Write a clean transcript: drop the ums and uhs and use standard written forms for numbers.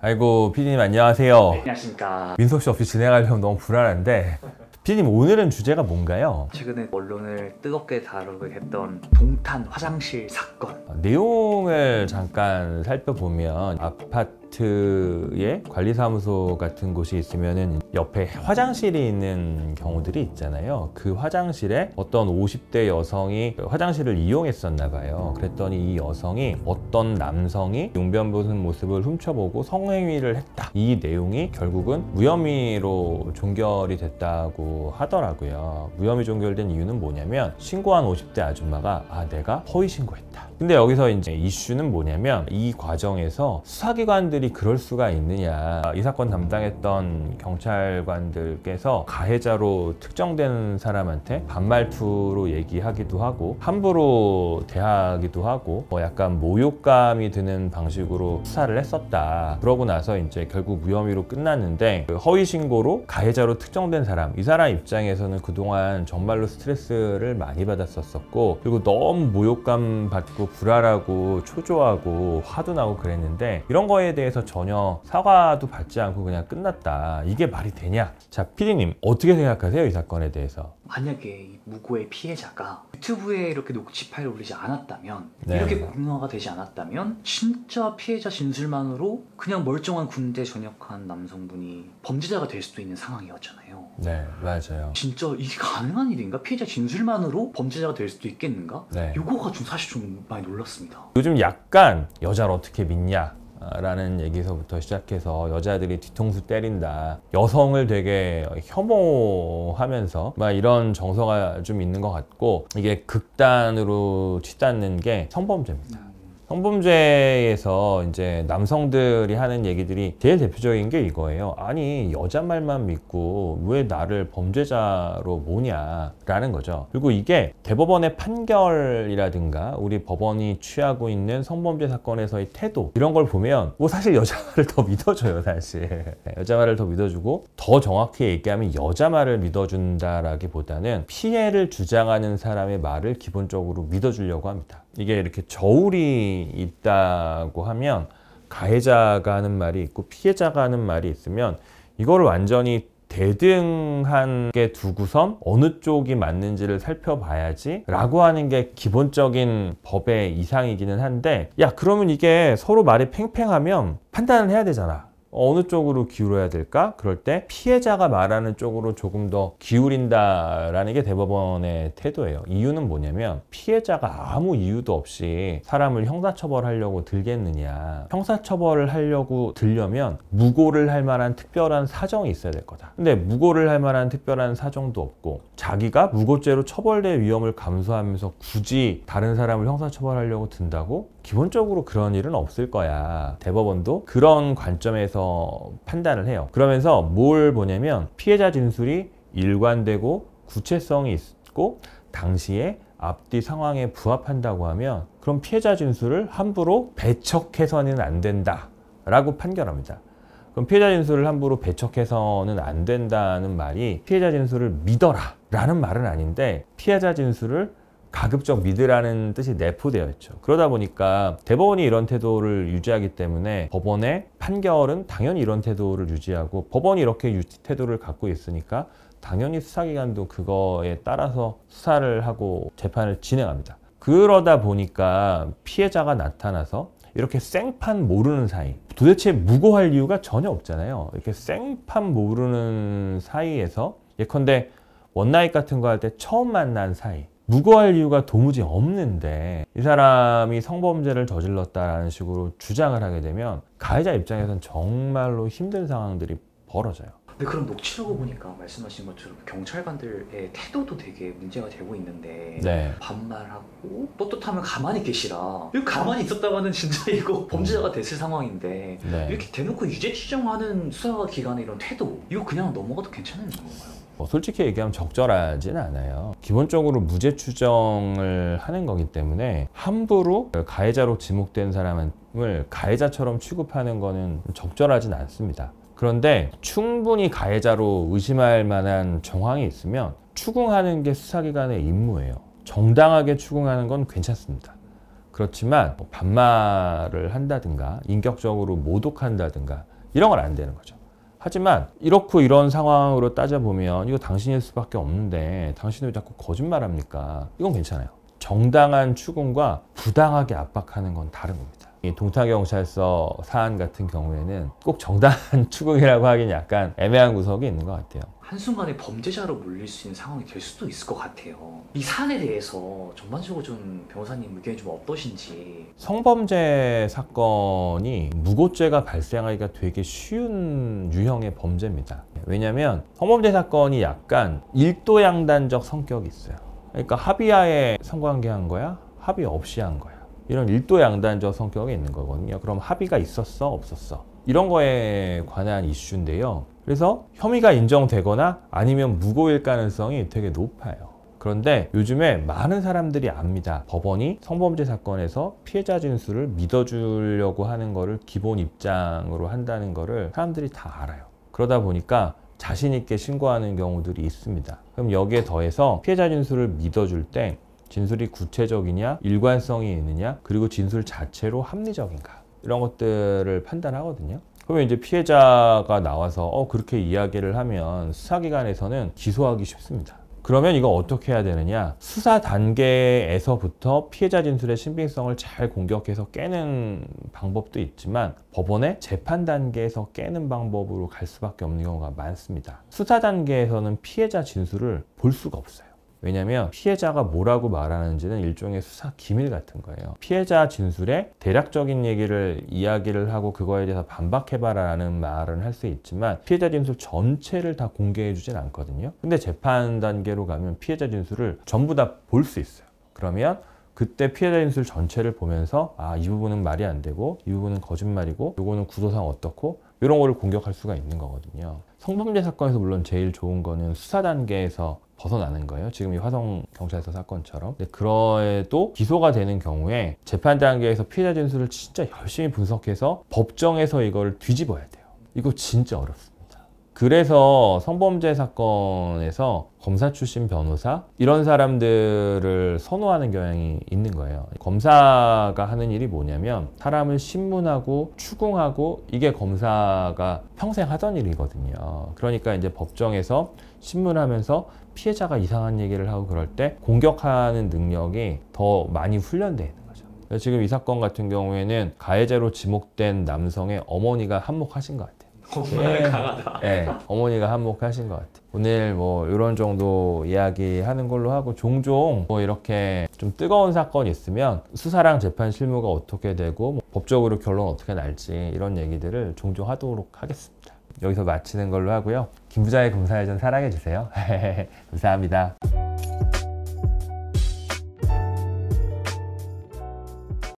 아이고, 피디님 안녕하세요. 안녕하십니까. 민석 씨 없이 진행하려면 너무 불안한데 피디님 오늘은 주제가 뭔가요? 최근에 언론을 뜨겁게 다루게 했던 동탄 화장실 사건. 내용을 잠깐 살펴보면 아파트에 관리사무소 같은 곳이 있으면 옆에 화장실이 있는 경우들이 있잖아요. 그 화장실에 어떤 50대 여성이 화장실을 이용했었나 봐요. 그랬더니 이 여성이 어떤 남성이 용변 보는 모습을 훔쳐보고 성행위를 했다. 이 내용이 결국은 무혐의로 종결이 됐다고 하더라고요. 무혐의 종결된 이유는 뭐냐면 신고한 50대 아줌마가 내가 허위 신고했다. 근데 여기서 이제 이슈는 뭐냐면 이 과정에서 수사기관들이 그럴 수가 있느냐. 이 사건 담당했던 경찰관들께서 가해자로 특정된 사람한테 반말투로 얘기하기도 하고 함부로 대하기도 하고 약간 모욕감이 드는 방식으로 수사를 했었다. 그러고 나서 이제 결국 무혐의로 끝났는데 그 허위 신고로 가해자로 특정된 사람, 이 사람 입장에서는 그동안 정말로 스트레스를 많이 받았었고 그리고 너무 모욕감 받고 불안하고 초조하고 화도 나고 그랬는데 이런 거에 대해서 전혀 사과도 받지 않고 그냥 끝났다. 이게 말이 되냐? 자, 피디님 어떻게 생각하세요? 이 사건에 대해서. 만약에 이 무고의 피해자가 유튜브에 이렇게 녹취 파일을 올리지 않았다면 네. 이렇게 공론화가 되지 않았다면 진짜 피해자 진술만으로 그냥 멀쩡한 군대 전역한 남성분이 범죄자가 될 수도 있는 상황이었잖아요. 네, 맞아요. 진짜 이게 가능한 일인가? 피해자 진술만으로 범죄자가 될 수도 있겠는가? 네. 요거가 좀 사실 좀 많이 놀랐습니다. 요즘 약간 여자를 어떻게 믿냐? 라는 얘기서부터 시작해서 여자들이 뒤통수 때린다, 여성을 되게 혐오하면서 막 이런 정서가 좀 있는 것 같고 이게 극단으로 치닫는 게 성범죄입니다. 성범죄에서 이제 남성들이 하는 얘기들이 제일 대표적인 게 이거예요. 아니 여자 말만 믿고 왜 나를 범죄자로 모냐라는 거죠. 그리고 이게 대법원의 판결이라든가 우리 법원이 취하고 있는 성범죄 사건에서의 태도 이런 걸 보면 뭐 사실 여자 말을 더 믿어줘요. 사실 여자 말을 더 믿어주고 더 정확히 얘기하면 여자 말을 믿어준다라기보다는 피해를 주장하는 사람의 말을 기본적으로 믿어주려고 합니다. 이게 이렇게 저울이 있다고 하면 가해자가 하는 말이 있고 피해자가 하는 말이 있으면 이거를 완전히 대등하게 두고선 어느 쪽이 맞는지를 살펴봐야지 라고 하는 게 기본적인 법의 이상이기는 한데 그러면 이게 서로 말이 팽팽하면 판단을 해야 되잖아. 어느 쪽으로 기울여야 될까? 그럴 때 피해자가 말하는 쪽으로 조금 더 기울인다라는 게 대법원의 태도예요. 이유는 뭐냐면 피해자가 아무 이유도 없이 사람을 형사처벌하려고 들겠느냐. 형사처벌을 하려고 들려면 무고를 할 만한 특별한 사정이 있어야 될 거다. 근데 무고를 할 만한 특별한 사정도 없고 자기가 무고죄로 처벌될 위험을 감수하면서 굳이 다른 사람을 형사처벌하려고 든다고? 기본적으로 그런 일은 없을 거야. 대법원도 그런 관점에서 판단을 해요. 그러면서 뭘 보냐면 피해자 진술이 일관되고 구체성이 있고 당시에 앞뒤 상황에 부합한다고 하면 그럼 피해자 진술을 함부로 배척해서는 안 된다 라고 판결합니다. 그럼 피해자 진술을 함부로 배척해서는 안 된다는 말이 피해자 진술을 믿어라 라는 말은 아닌데 피해자 진술을 가급적 믿으라는 뜻이 내포되어 있죠. 그러다 보니까 대법원이 이런 태도를 유지하기 때문에 법원의 판결은 당연히 이런 태도를 유지하고 법원이 이렇게 태도를 갖고 있으니까 당연히 수사기관도 그거에 따라서 수사를 하고 재판을 진행합니다. 그러다 보니까 피해자가 나타나서 이렇게 생판 모르는 사이, 도대체 무고할 이유가 전혀 없잖아요. 이렇게 생판 모르는 사이에서 예컨대 원나잇 같은 거 할 때 처음 만난 사이, 무고할 이유가 도무지 없는데 이 사람이 성범죄를 저질렀다라는 식으로 주장을 하게 되면 가해자 입장에선 정말로 힘든 상황들이 벌어져요. 근데 그럼 녹취록을 보니까 말씀하신 것처럼 경찰관들의 태도도 되게 문제가 되고 있는데 네. 반말하고 떳떳하면 가만히 계시라. 이거 가만히 있었다가는 진짜 이거 범죄자가 됐을 상황인데 네. 이렇게 대놓고 유죄 추정하는 수사기관의 이런 태도 이거 그냥 넘어가도 괜찮은 건가요? 솔직히 얘기하면 적절하진 않아요. 기본적으로 무죄 추정을 하는 거기 때문에 함부로 가해자로 지목된 사람을 가해자처럼 취급하는 거는 적절하진 않습니다. 그런데 충분히 가해자로 의심할 만한 정황이 있으면 추궁하는 게 수사기관의 임무예요. 정당하게 추궁하는 건 괜찮습니다. 그렇지만 뭐 반말을 한다든가 인격적으로 모독한다든가 이런 건 안 되는 거죠. 하지만 이렇고 이런 상황으로 따져보면 이거 당신일 수밖에 없는데 당신이 왜 자꾸 거짓말합니까? 이건 괜찮아요. 정당한 추궁과 부당하게 압박하는 건 다른 겁니다. 이 동탄경찰서 사안 같은 경우에는 꼭 정당한 추궁이라고 하긴 약간 애매한 구석이 있는 것 같아요. 한순간에 범죄자로 몰릴 수 있는 상황이 될 수도 있을 것 같아요. 이 사안에 대해서 전반적으로 좀 변호사님 의견이 좀 어떠신지. 성범죄 사건이 무고죄가 발생하기가 되게 쉬운 유형의 범죄입니다. 왜냐하면 성범죄 사건이 약간 일도양단적 성격이 있어요. 그러니까 합의하에 성관계한 거야? 합의 없이 한 거야? 이런 일도양단적 성격이 있는 거거든요. 그럼 합의가 있었어? 없었어? 이런 거에 관한 이슈인데요. 그래서 혐의가 인정되거나 아니면 무고일 가능성이 되게 높아요. 그런데 요즘에 많은 사람들이 압니다. 법원이 성범죄 사건에서 피해자 진술을 믿어주려고 하는 거를 기본 입장으로 한다는 거를 사람들이 다 알아요. 그러다 보니까 자신 있게 신고하는 경우들이 있습니다. 그럼 여기에 더해서 피해자 진술을 믿어줄 때 진술이 구체적이냐, 일관성이 있느냐, 그리고 진술 자체로 합리적인가 이런 것들을 판단하거든요. 그러면 이제 피해자가 나와서 그렇게 이야기를 하면 수사기관에서는 기소하기 쉽습니다. 그러면 이거 어떻게 해야 되느냐? 수사 단계에서부터 피해자 진술의 신빙성을 잘 공격해서 깨는 방법도 있지만 법원의 재판 단계에서 깨는 방법으로 갈 수밖에 없는 경우가 많습니다. 수사 단계에서는 피해자 진술을 볼 수가 없어요. 왜냐하면 피해자가 뭐라고 말하는지는 일종의 수사 기밀 같은 거예요. 피해자 진술에 대략적인 이야기를 하고 그거에 대해서 반박해봐라라는 말은 할 수 있지만 피해자 진술 전체를 다 공개해주진 않거든요. 근데 재판 단계로 가면 피해자 진술을 전부 다 볼 수 있어요. 그러면 그때 피해자 진술 전체를 보면서 이 부분은 말이 안 되고 이 부분은 거짓말이고 이거는 구도상 어떻고 이런 거를 공격할 수가 있는 거거든요. 성범죄 사건에서 물론 제일 좋은 거는 수사 단계에서 벗어나는 거예요. 지금 이 화성경찰서 사건처럼. 근데 그래도 기소가 되는 경우에 재판 단계에서 피해자 진술을 진짜 열심히 분석해서 법정에서 이걸 뒤집어야 돼요. 이거 진짜 어렵습니다. 그래서 성범죄 사건에서 검사 출신 변호사 이런 사람들을 선호하는 경향이 있는 거예요. 검사가 하는 일이 뭐냐면 사람을 신문하고 추궁하고 이게 검사가 평생 하던 일이거든요. 그러니까 이제 법정에서 신문하면서 피해자가 이상한 얘기를 하고 그럴 때 공격하는 능력이 더 많이 훈련되어 있는 거죠. 지금 이 사건 같은 경우에는 가해자로 지목된 남성의 어머니가 한몫하신 것 같아요. 정말 강하다. 네, 어머니가 한몫하신 것 같아요. 오늘 뭐 이런 정도 이야기하는 걸로 하고 종종 뭐 이렇게 좀 뜨거운 사건이 있으면 수사랑 재판 실무가 어떻게 되고 뭐 법적으로 결론 어떻게 날지 이런 얘기들을 종종 하도록 하겠습니다. 여기서 마치는 걸로 하고요. 김부자의 검사회전 사랑해주세요. 감사합니다.